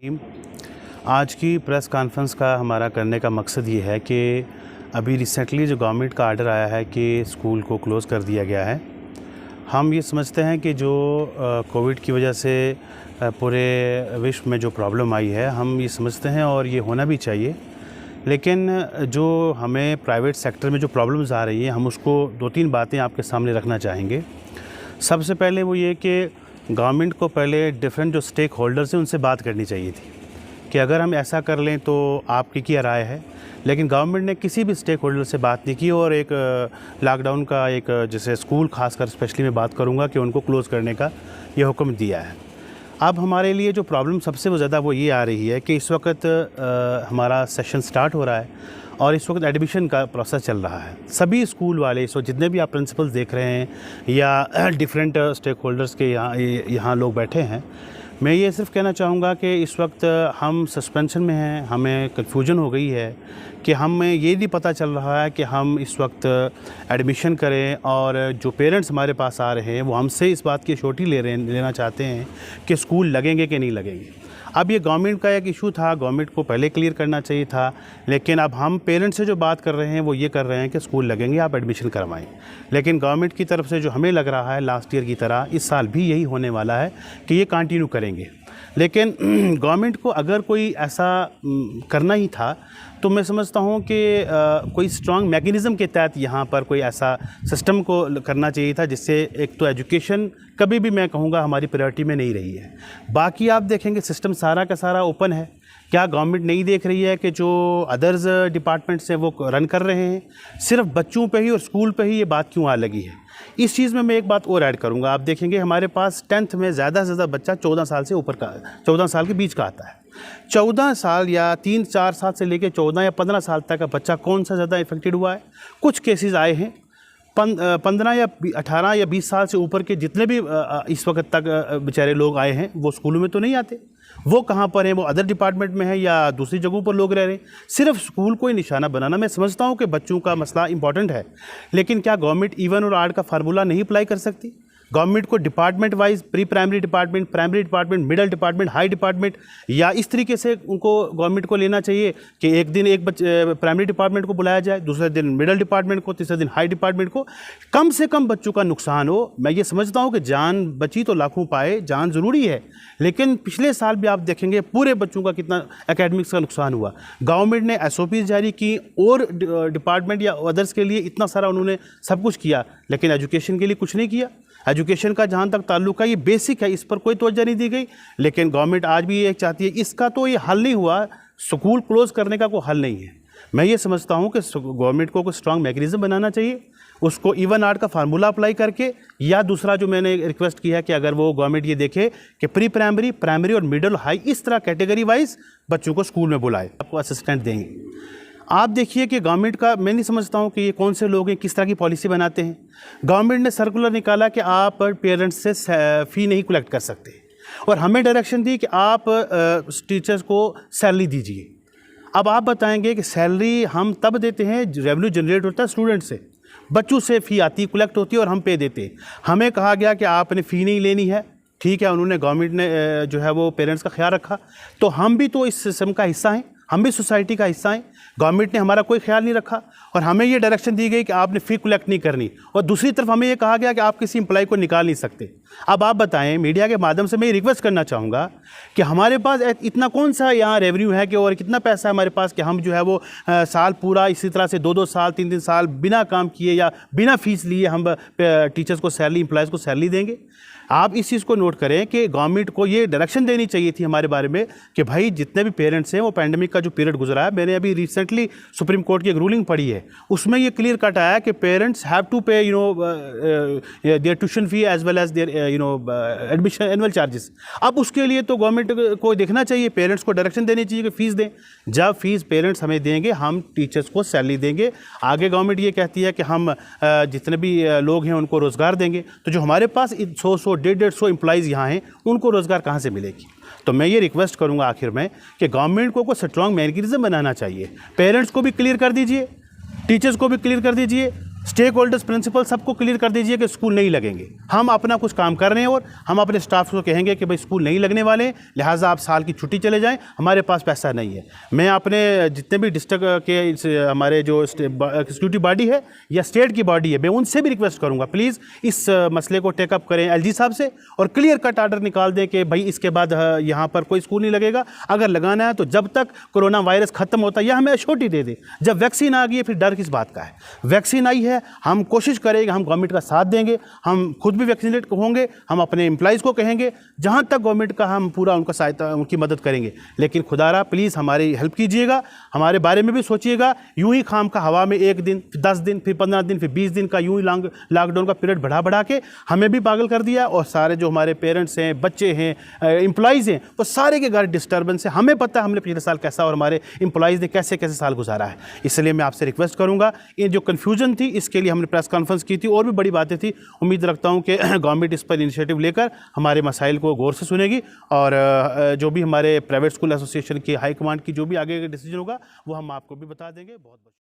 Team, आज की press conference का हमारा करने का मकसद ये है कि अभी रिसेंटली जो गवर्नमेंट का आर्डर आया है कि स्कूल को क्लोज़ कर दिया गया है। हम ये समझते हैं कि जो कोविड की वजह से पूरे विश्व में जो प्रॉब्लम आई है, हम ये समझते हैं और ये होना भी चाहिए। लेकिन जो हमें प्राइवेट सेक्टर में जो प्रॉब्लम्स आ रही हैं, हम उसको 2-3 बातें आपके सामने रखना चाहेंगे। सबसे पहले वो ये कि गवर्नमेंट को पहले डिफरेंट जो स्टेक होल्डर्स हैं उनसे बात करनी चाहिए थी कि अगर हम ऐसा कर लें तो आपकी क्या राय है। लेकिन गवर्नमेंट ने किसी भी स्टेक होल्डर से बात नहीं की और एक लॉकडाउन का एक जैसे स्कूल खासकर स्पेशली मैं बात करूंगा कि उनको क्लोज़ करने का ये हुक्म दिया है। अब हमारे लिए जो प्रॉब्लम सबसे ज़्यादा वो ये आ रही है कि इस वक्त हमारा सेशन स्टार्ट हो रहा है और इस वक्त एडमिशन का प्रोसेस चल रहा है। सभी स्कूल वाले इस वक्त जितने भी आप प्रिंसिपल्स देख रहे हैं या डिफरेंट स्टेक होल्डर्स के यहाँ लोग बैठे हैं, मैं ये सिर्फ कहना चाहूँगा कि इस वक्त हम सस्पेंशन में हैं। हमें कन्फ्यूजन हो गई है कि हमें ये नहीं पता चल रहा है कि हम इस वक्त एडमिशन करें और जो पेरेंट्स हमारे पास आ रहे हैं वो हमसे इस बात की श्योरिटी लेना चाहते हैं कि स्कूल लगेंगे कि नहीं लगेंगे। अब ये गवर्नमेंट का एक इशू था, गवर्नमेंट को पहले क्लियर करना चाहिए था। लेकिन अब हम पेरेंट्स से जो बात कर रहे हैं वो ये कर रहे हैं कि स्कूल लगेंगे, आप एडमिशन करवाएं। लेकिन गवर्नमेंट की तरफ से जो हमें लग रहा है लास्ट ईयर की तरह इस साल भी यही होने वाला है कि ये कंटिन्यू करेंगे। लेकिन गवर्नमेंट को अगर कोई ऐसा करना ही था तो मैं समझता हूँ कि कोई स्ट्रांग मैकेनिज़्म के तहत यहाँ पर कोई ऐसा सिस्टम को करना चाहिए था जिससे एक तो एजुकेशन कभी भी मैं कहूँगा हमारी प्रायोरिटी में नहीं रही है। बाकी आप देखेंगे सिस्टम सारा का सारा ओपन है। क्या गवर्नमेंट नहीं देख रही है कि जो अदर्स डिपार्टमेंट्स हैं वो रन कर रहे हैं, सिर्फ बच्चों पे ही और स्कूल पे ही ये बात क्यों आ लगी है। इस चीज़ में मैं एक बात और ऐड करूँगा। आप देखेंगे हमारे पास 10th में ज़्यादा से ज़्यादा बच्चा 14 साल से ऊपर का 14 साल के बीच का आता है। 14 साल या 3-4 साल से लेकर 14 या 15 साल तक का बच्चा कौन सा ज़्यादा इफेक्टेड हुआ है। कुछ केसेस आए हैं 15 या 18 या 20 साल से ऊपर के जितने भी इस वक्त तक बेचारे लोग आए हैं वो स्कूलों में तो नहीं आते। वो कहाँ पर हैं, वो अदर डिपार्टमेंट में है या दूसरी जगहों पर लोग रह रहे हैं। सिर्फ स्कूल को ही निशाना बनाना, मैं समझता हूँ कि बच्चों का मसला इंपॉर्टेंट है, लेकिन क्या गवर्नमेंट इवन और आड का फार्मूला नहीं अप्लाई कर सकती। गवर्नमेंट को department wise pre primary department, primary department, middle department, high department या इस तरीके से उनको गवर्नमेंट को लेना चाहिए कि एक दिन एक प्राइमरी डिपार्टमेंट को बुलाया जाए, दूसरे दिन मिडिल डिपार्टमेंट को, तीसरे दिन हाई डिपार्टमेंट को। कम से कम बच्चों का नुकसान हो। मैं ये समझता हूँ कि जान बची तो लाखों पाए, जान ज़रूरी है, लेकिन पिछले साल भी आप देखेंगे पूरे बच्चों का कितना एकेडमिक्स का नुकसान हुआ। गवर्नमेंट ने SOPs जारी की और डिपार्टमेंट या अदर्स के लिए इतना सारा उन्होंने सब कुछ किया, लेकिन एजुकेशन के लिए कुछ नहीं किया। एजुकेशन का जहाँ तक ताल्लुक है ये बेसिक है, इस पर कोई तवज्जो नहीं दी गई। लेकिन गवर्नमेंट आज भी ये चाहती है, इसका तो ये हल नहीं हुआ, स्कूल क्लोज़ करने का कोई हल नहीं है। मैं ये समझता हूँ कि गवर्नमेंट को कोई स्ट्रांग मैकेनिज़्म बनाना चाहिए, उसको इवन आर्ट का फार्मूला अप्लाई करके, या दूसरा जो मैंने रिक्वेस्ट की है कि अगर वो गवर्नमेंट ये देखे कि प्री प्राइमरी, प्राइमरी और मिडिल हाई इस तरह कैटेगरी वाइज बच्चों को स्कूल में बुलाए, आपको असिस्टेंट देंगे। आप देखिए कि गवर्नमेंट का, मैं नहीं समझता हूँ कि ये कौन से लोग हैं, किस तरह की पॉलिसी बनाते हैं। गवर्नमेंट ने सर्कुलर निकाला कि आप पेरेंट्स से फ़ी नहीं कलेक्ट कर सकते और हमें डायरेक्शन दी कि आप टीचर्स को सैलरी दीजिए। अब आप बताएंगे कि सैलरी हम तब देते हैं, रेवेन्यू जनरेट होता है स्टूडेंट से, बच्चों से फ़ी आती कलेक्ट होती है और हम पे देते हैं। हमें कहा गया कि आपने फ़ी नहीं लेनी है, ठीक है, उन्होंने गवर्नमेंट ने जो है वो पेरेंट्स का ख्याल रखा, तो हम भी तो इस सिस्टम का हिस्सा हैं, हम भी सोसाइटी का हिस्सा हैं। गवर्नमेंट ने हमारा कोई ख्याल नहीं रखा और हमें ये डायरेक्शन दी गई कि आपने फ़ी कलेक्ट नहीं करनी, और दूसरी तरफ हमें ये कहा गया कि आप किसी एम्प्लॉय को निकाल नहीं सकते। अब आप बताएं, मीडिया के माध्यम से मैं ये रिक्वेस्ट करना चाहूँगा कि हमारे पास इतना कौन सा यहाँ रेवेन्यू है कि और कितना पैसा है हमारे पास कि हम जो है वो साल पूरा इसी तरह से 2-2 साल 3-3 साल बिना काम किए या बिना फीस लिए हम टीचर्स को सैलरी, एम्प्लॉयज़ को सैलरी देंगे। आप इस चीज़ को नोट करें कि गवर्नमेंट को ये डायरेक्शन देनी चाहिए थी हमारे बारे में कि भाई जितने भी पेरेंट्स हैं, वो पैंडेमिक का जो पीरियड गुजरा है, मैंने अभी रिसेंटली सुप्रीम कोर्ट की एक रूलिंग पढ़ी है, उसमें ये क्लियर कट आया कि parents have to pay their tuition fee as well as their admission annual charges. अब उसके लिए तो गवर्नमेंट को देखना चाहिए, पेरेंट्स को डायरेक्शन देनी चाहिए कि फ़ीस दें। जब फीस पेरेंट्स हमें देंगे, हम टीचर्स को सैलरी देंगे। आगे गवर्नमेंट ये कहती है कि हम जितने भी लोग हैं उनको रोज़गार देंगे, तो जो हमारे पास 100 150 एम्प्लॉइज़ यहाँ हैं उनको रोज़गार कहाँ से मिलेगी। तो मैं ये रिक्वेस्ट करूँगा आखिर में कि गवर्नमेंट को स्ट्रॉन्ग मैकेनिज़्म बनाना चाहिए। पेरेंट्स को भी क्लियर कर दीजिए, टीचर्स को भी क्लियर कर दीजिए, स्टेक होल्डर्स प्रिंसिपल सबको क्लियर कर दीजिए कि स्कूल नहीं लगेंगे। हम अपना कुछ काम कर रहे हैं और हम अपने स्टाफ को कहेंगे कि भाई स्कूल नहीं लगने वाले हैं, लिहाजा आप साल की छुट्टी चले जाएं, हमारे पास पैसा नहीं है। मैं अपने जितने भी डिस्ट्रिक्ट के हमारे जो एग्जीक्यूटिव बॉडी है या स्टेट की बॉडी है, मैं उनसे भी रिक्वेस्ट करूँगा प्लीज़ इस मसले को टेकअप करें एलजी साहब से और क्लियर कट आर्डर निकाल दें कि भाई इसके बाद यहाँ पर कोई स्कूल नहीं लगेगा। अगर लगाना है तो जब तक कोरोना वायरस खत्म होता है या हमें छोटी दे दे, जब वैक्सीन आ गई है फिर डर किस बात का है। वैक्सीन आई है, हम कोशिश करेंगे, हम गवर्नमेंट का साथ देंगे, हम खुद भी वैक्सीनेट होंगे, हम अपने एम्प्लॉइज़ को कहेंगे, जहाँ तक गवर्नमेंट का हम पूरा उनका सहायता उनकी मदद करेंगे। लेकिन खुदारा प्लीज़ हमारी हेल्प कीजिएगा, हमारे बारे में भी सोचिएगा। यूं ही खाम का हवा में 1 दिन, फिर 10 दिन, फिर 15 दिन, फिर 20 दिन का यूं ही लॉकडाउन का पीरियड बढ़ा के हमें भी पागल कर दिया और सारे जो हमारे पेरेंट्स हैं, बच्चे हैं, एम्प्लॉइज़ हैं, वो सारे के घर डिस्टर्बेंस है। हमें पता है हमने पिछले साल कैसा और हमारे एम्प्लॉइज़ ने कैसे कैसे साल गुजारा है। इसलिए मैं आपसे रिक्वेस्ट करूँगा, ये जो कन्फ्यूजन थी इसके लिए हमने प्रेस कॉन्फ्रेंस की थी और भी बड़ी बातें थी। उम्मीद रखता हूँ कि गवर्नमेंट इस पर इनिशिएटिव लेकर हमारे मसाइल को गौर से सुनेगी और जो भी हमारे प्राइवेट स्कूल एसोसिएशन की हाई कमांड की जो भी आगे का डिसीजन होगा वो हम आपको भी बता देंगे। बहुत बहुत